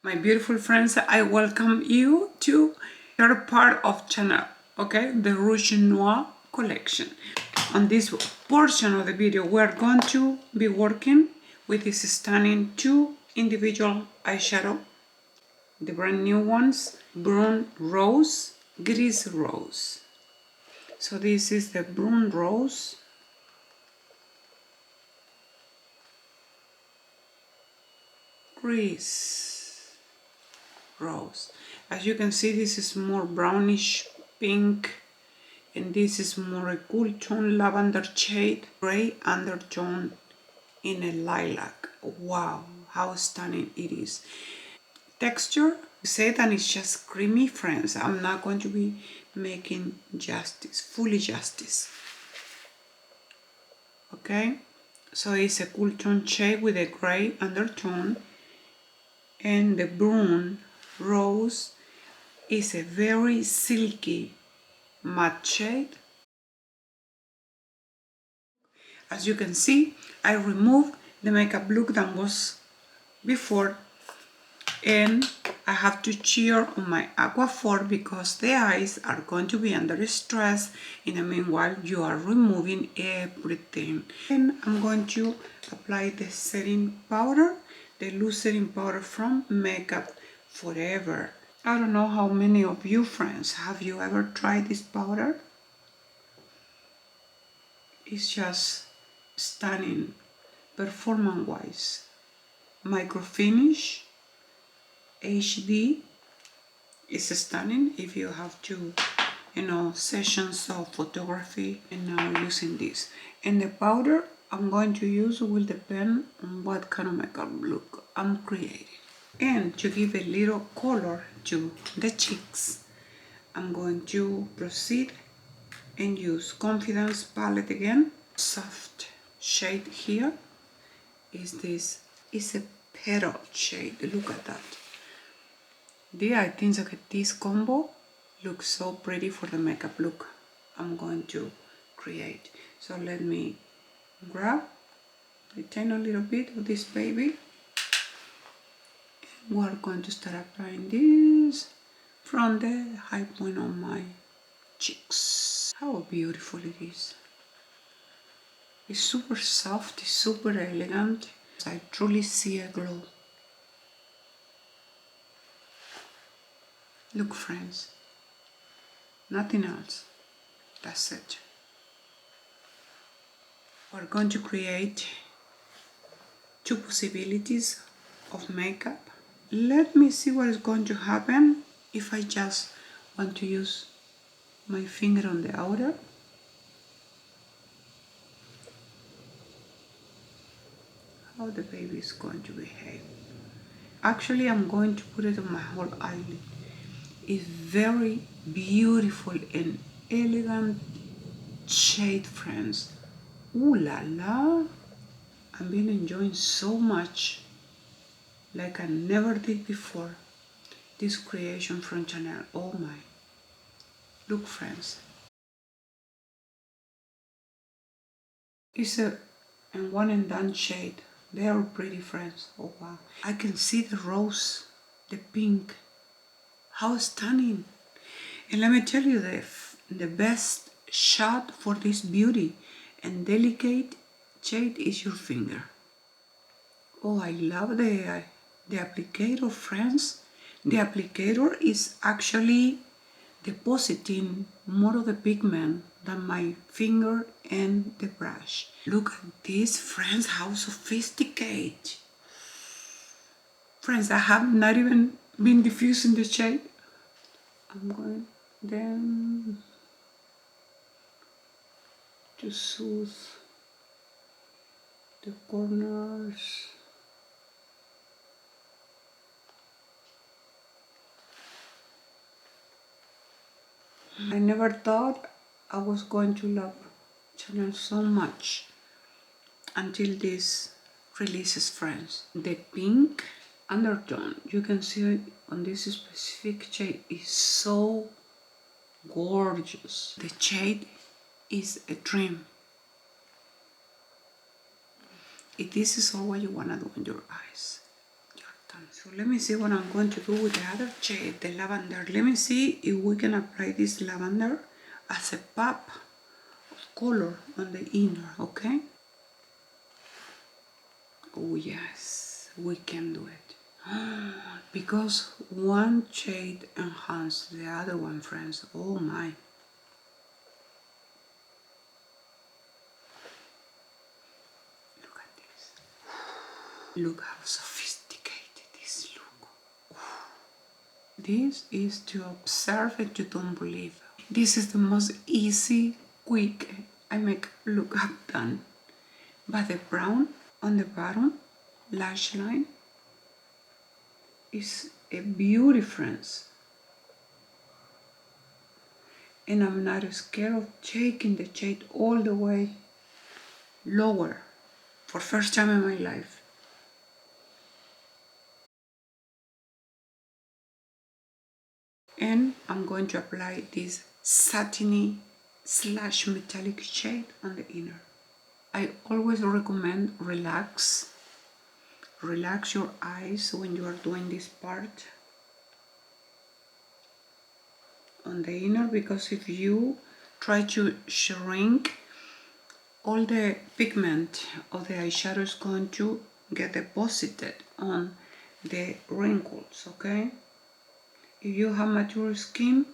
My beautiful friends, I welcome you to third part of channel, okay, the Rouge Noir Collection. On this portion of the video, we're going to be working with this stunning two individual eyeshadow, the brand new ones, Brun Rose, Gris Rose. So this is the Brun Rose, Gris Rose. As you can see, this is more brownish pink, and this is more a cool tone lavender shade, gray undertone in a lilac. Wow, how stunning it is. Texture, say that it's just creamy, friends. I'm not going to be making fully justice. Okay, so it's a cool tone shade with a gray undertone, and the Brun Rose is a very silky matte shade. As you can see, I removed the makeup look that was before, and I have to cheer on my Aqua 4 because the eyes are going to be under stress. In the meanwhile, you are removing everything. And I'm going to apply the setting powder, the loose setting powder from Makeup Forever. I don't know how many of you friends have you ever tried this powder. It's just stunning performance wise. Micro finish HD is stunning if you have to, sessions of photography, and now using this. And the powder I'm going to use will depend on what kind of makeup look I'm creating. And to give a little color to the cheeks, I'm going to proceed and use Confidence palette again. Soft shade here is a petal shade. Look at that. I think that this combo looks so pretty for the makeup look I'm going to create. So let me grab, retain a little bit of this baby. We're going to start applying this from the high point on my cheeks. How beautiful it is. It's super soft, it's super elegant. I truly see a glow. Look friends, nothing else, that's it. We're going to create two possibilities of makeup. Let me see what is going to happen if I just want to use my finger on the outer. How the baby is going to behave. Actually, I'm going to put it on my whole eyelid. It's very beautiful and elegant shade, friends. Ooh la la! I've been enjoying so much, like I never did before, this creation from Chanel. Oh my! Look, friends. It's a one and done shade. They are pretty, friends. Oh wow! I can see the rose, the pink. How stunning! And let me tell you, the best shot for this beauty and delicate shade is your finger. Oh, I love the applicator, friends. The applicator is actually depositing more of the pigment than my finger and the brush. Look at this, friends, how sophisticated. Friends, I have not even been diffusing the shade. I'm going then to soothe the corners. I never thought I was going to love Chanel so much until this releases, friends. The pink undertone, you can see on this specific shade, is so gorgeous. The shade is a dream. If this is all what you want to do in your eyes, your So let me see what I'm going to do with the other shade, the lavender. Let me see if we can apply this lavender as a pop of color on the inner, okay? Oh yes, we can do it. Because one shade enhances the other one, friends. Oh my. Look at this. Look how sophisticated this looks. This is to observe and you don't believe. This is the most easy, quick eye makeup look I've done. But the brown on the bottom lash line is a beauty, friends. And I'm not scared of taking the shade all the way lower for first time in my life. And I'm going to apply this satiny / metallic shade on the inner. I always recommend relax your eyes when you are doing this part on the inner, because if you try to shrink, all the pigment of the eyeshadow is going to get deposited on the wrinkles, okay? If you have mature skin,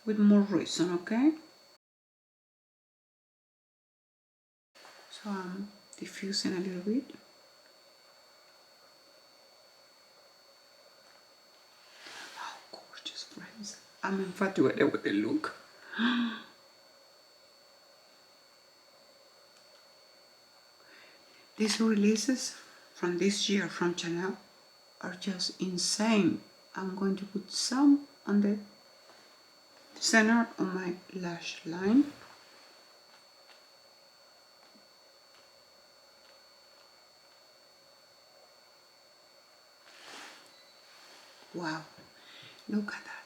with more reason, okay? So I'm diffusing a little bit. How gorgeous, friends. I'm infatuated with the look. These releases from this year from Chanel are just insane. I'm going to put some on the center of my lash line. Wow, look at that.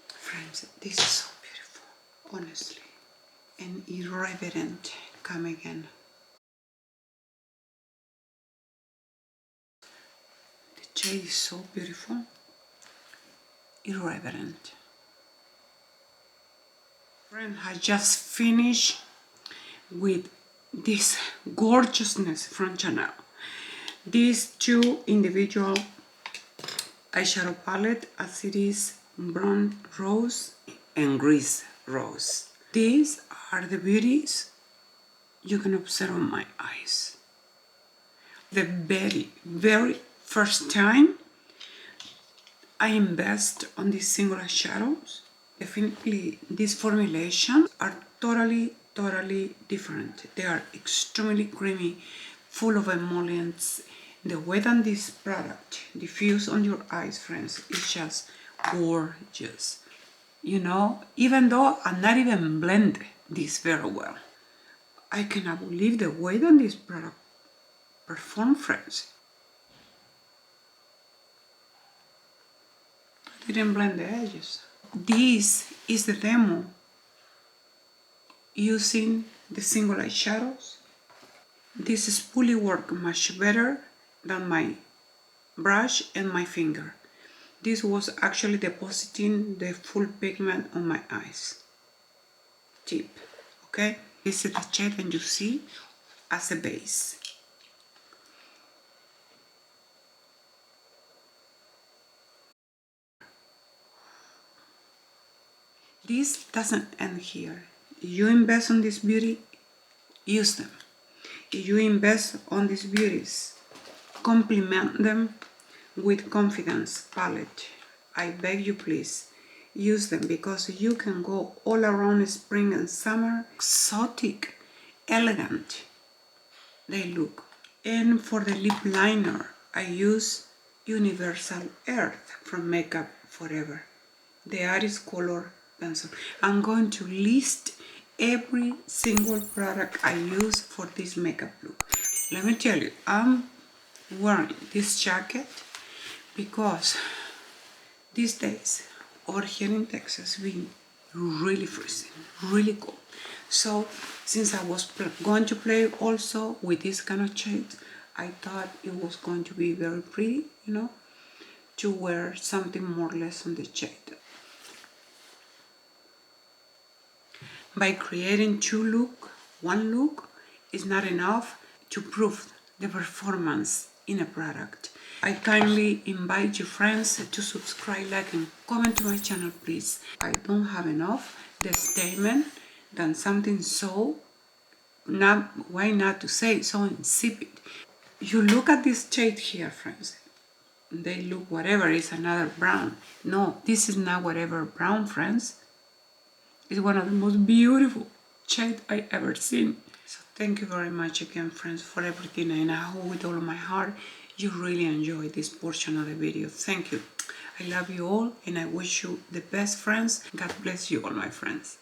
Friends, this is so beautiful, honestly. And irreverent, come again. The shade is so beautiful. Irreverent. Friend, I just finished with this gorgeousness from Chanel. These two individual eyeshadow palette, as it is Brun Rose and Gris Rose. These are the beauties you can observe on my eyes. The very first time I invest on these single eyeshadows. Definitely these formulations are totally different. They are extremely creamy, full of emollients. The way that this product diffuse on your eyes, friends, is just gorgeous. You know, even though I'm not even blend this very well, I cannot believe the way that this product performs, friends. I didn't blend the edges. This is the demo using the single eyeshadows. This spoolie work much better than my brush and my finger. This was actually depositing the full pigment on my eyes. Tip, okay? This is the shade that you see as a base. This doesn't end here. If you invest on this beauty, use them. If you invest on these beauties, complement them with confidence palette. I beg you, please use them, because you can go all around spring and summer. Exotic, elegant they look. And for the lip liner, I use Universal Earth from Makeup Forever, the Iris Color Pencil. I'm going to list every single product I use for this makeup look. Let me tell you, I'm wearing this jacket because these days over here in Texas been really freezing, really cold. So since I was going to play also with this kind of shades, I thought it was going to be very pretty, you know, to wear something more or less on the shade. By creating one look is not enough to prove the performance in a product. I kindly invite you friends to subscribe, like, and comment to my channel, please. I don't have enough the statement than something so, why not to say so insipid. You look at this shade here, friends. They look whatever, it's another brown. No, this is not whatever brown, friends. It's one of the most beautiful shades I ever seen. So thank you very much again, friends, for everything, and I hope with all of my heart you really enjoyed this portion of the video. Thank you. I love you all, and I wish you the best, friends. God bless you all, my friends.